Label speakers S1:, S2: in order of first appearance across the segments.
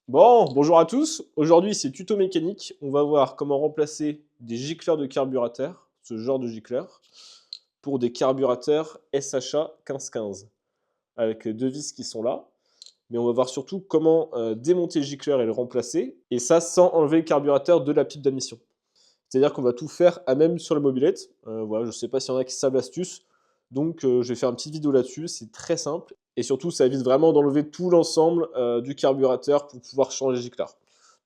S1: Bon, bonjour à tous. Aujourd'hui, c'est tuto mécanique. On va voir comment remplacer des gicleurs de carburateur, ce genre de gicleur, pour des carburateurs SHA 1515, avec deux vis qui sont là. Mais on va voir surtout comment démonter le gicleur et le remplacer, et ça sans enlever le carburateur de la pipe d'admission. C'est-à-dire qu'on va tout faire à même sur la mobilette. Voilà, je ne sais pas s'il y en a qui savent l'astuce, donc je vais faire une petite vidéo là-dessus, c'est très simple. Et surtout, ça évite vraiment d'enlever tout l'ensemble du carburateur pour pouvoir changer le gicleur.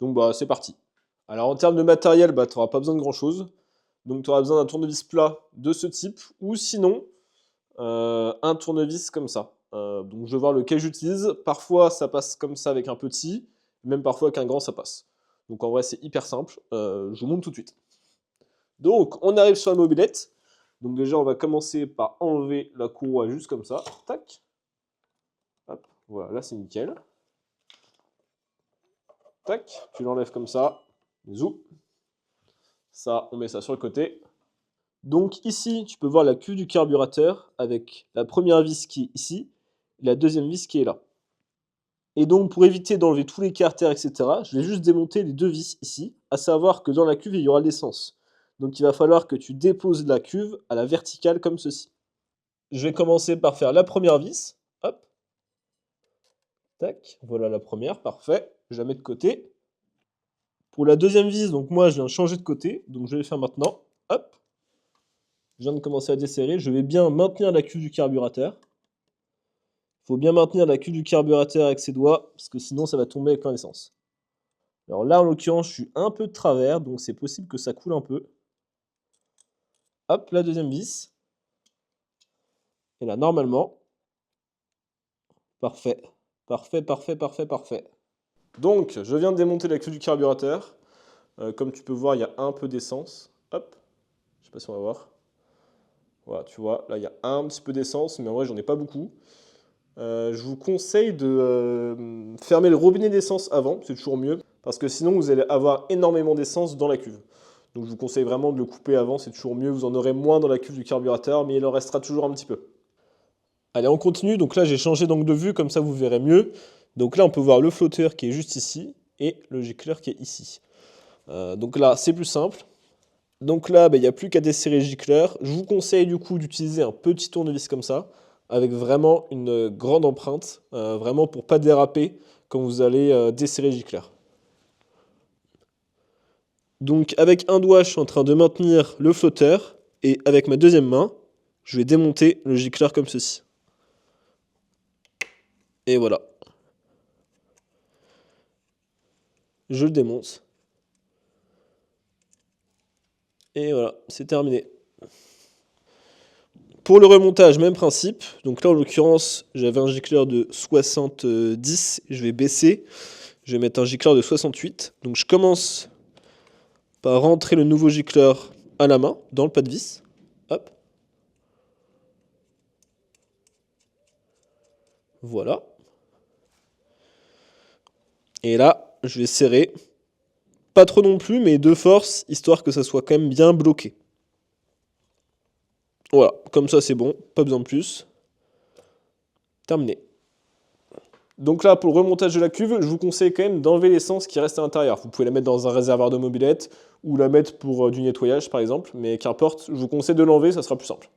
S1: Donc bah, c'est parti. Alors en termes de matériel, bah, tu n'auras pas besoin de grand-chose. Donc tu auras besoin d'un tournevis plat de ce type, ou sinon un tournevis comme ça. Donc je vais voir lequel j'utilise. Parfois ça passe comme ça avec un petit, même parfois avec un grand ça passe. Donc en vrai c'est hyper simple, je vous montre tout de suite. Donc, on arrive sur la mobilette. Donc déjà, on va commencer par enlever la courroie juste comme ça. Tac. Hop. Voilà, là c'est nickel. Tac. Tu l'enlèves comme ça. Zou. Ça, on met ça sur le côté. Donc ici, tu peux voir la cuve du carburateur avec la première vis qui est ici, et la deuxième vis qui est là. Et donc, pour éviter d'enlever tous les carters, etc., je vais juste démonter les deux vis ici, à savoir que dans la cuve, il y aura l'essence. Donc il va falloir que tu déposes la cuve à la verticale comme ceci. Je vais commencer par faire la première vis. Hop, tac, voilà la première, parfait. Je la mets de côté. Pour la deuxième vis, donc moi je viens changer de côté, donc je vais le faire maintenant. Hop, je viens de commencer à desserrer. Je vais bien maintenir la cuve du carburateur. Il faut bien maintenir la cuve du carburateur avec ses doigts, parce que sinon ça va tomber avec plein d'essence. Alors là, en l'occurrence, je suis un peu de travers, donc c'est possible que ça coule un peu. Hop, la deuxième vis. Et là, normalement, parfait. Parfait, parfait, parfait, parfait. Donc, je viens de démonter la cuve du carburateur. Comme tu peux voir, il y a un peu d'essence. Hop, je sais pas si on va voir. Voilà, tu vois, là il y a un petit peu d'essence, mais en vrai j'en ai pas beaucoup. Je vous conseille de fermer le robinet d'essence avant, c'est toujours mieux, parce que sinon vous allez avoir énormément d'essence dans la cuve. Donc je vous conseille vraiment de le couper avant, c'est toujours mieux, vous en aurez moins dans la cuve du carburateur, mais il en restera toujours un petit peu. Allez, on continue, donc là j'ai changé d'angle de vue, comme ça vous verrez mieux. Donc là on peut voir le flotteur qui est juste ici, et le gicleur qui est ici. Donc là c'est plus simple. Donc là, il n'y a plus qu'à desserrer le gicleur. Je vous conseille du coup d'utiliser un petit tournevis comme ça, avec vraiment une grande empreinte, vraiment pour pas déraper quand vous allez desserrer le gicleur. Donc avec un doigt, je suis en train de maintenir le flotteur, et avec ma deuxième main, je vais démonter le gicleur comme ceci. Et voilà. Je le démonte. Et voilà, c'est terminé. Pour le remontage, même principe. Donc là, en l'occurrence, j'avais un gicleur de 70, je vais baisser. Je vais mettre un gicleur de 68. Donc je commence par rentrer le nouveau gicleur à la main, dans le pas de vis. Hop. Voilà. Et là, je vais serrer. Pas trop non plus, mais de force, histoire que ça soit quand même bien bloqué. Voilà, comme ça c'est bon, pas besoin de plus. Terminé. Donc là, pour le remontage de la cuve, je vous conseille quand même d'enlever l'essence qui reste à l'intérieur. Vous pouvez la mettre dans un réservoir de mobilette ou la mettre pour du nettoyage par exemple, mais qu'importe, je vous conseille de l'enlever, ça sera plus simple.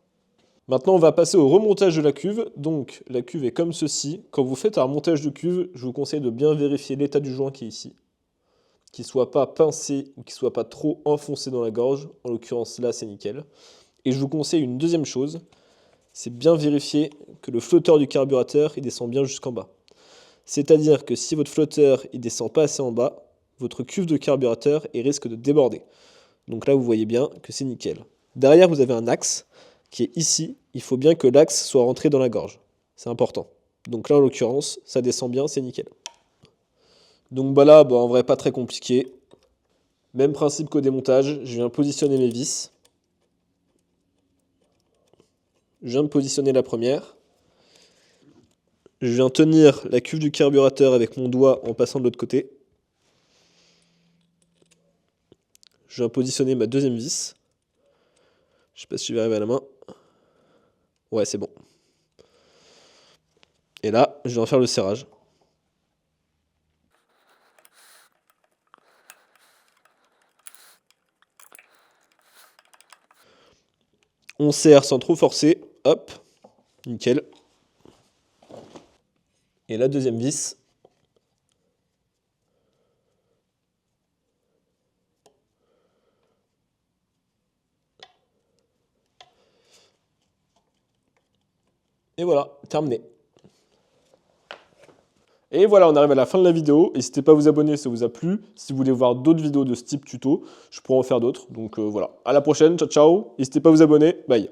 S1: Maintenant, on va passer au remontage de la cuve. Donc, la cuve est comme ceci. Quand vous faites un remontage de cuve, je vous conseille de bien vérifier l'état du joint qui est ici. Qu'il ne soit pas pincé ou qu'il ne soit pas trop enfoncé dans la gorge. En l'occurrence, là, c'est nickel. Et je vous conseille une deuxième chose, c'est bien vérifier que le flotteur du carburateur, il descend bien jusqu'en bas. C'est-à-dire que si votre flotteur, il descend pas assez en bas, votre cuve de carburateur, il risque de déborder. Donc là, vous voyez bien que c'est nickel. Derrière, vous avez un axe qui est ici. Il faut bien que l'axe soit rentré dans la gorge. C'est important. Donc là, en l'occurrence, ça descend bien, c'est nickel. Donc bah là, en vrai, pas très compliqué. Même principe qu'au démontage, je viens positionner mes vis. Je viens de positionner la première. Je viens tenir la cuve du carburateur avec mon doigt en passant de l'autre côté. Je viens positionner ma deuxième vis. Je sais pas si je vais arriver à la main. Ouais, c'est bon. Et là, je vais en faire le serrage. On serre sans trop forcer. Hop, nickel. Et la deuxième vis. Et voilà, terminé. Et voilà, on arrive à la fin de la vidéo. N'hésitez pas à vous abonner si ça vous a plu. Si vous voulez voir d'autres vidéos de ce type tuto, je pourrais en faire d'autres. Donc voilà, à la prochaine, ciao ciao. N'hésitez pas à vous abonner, bye.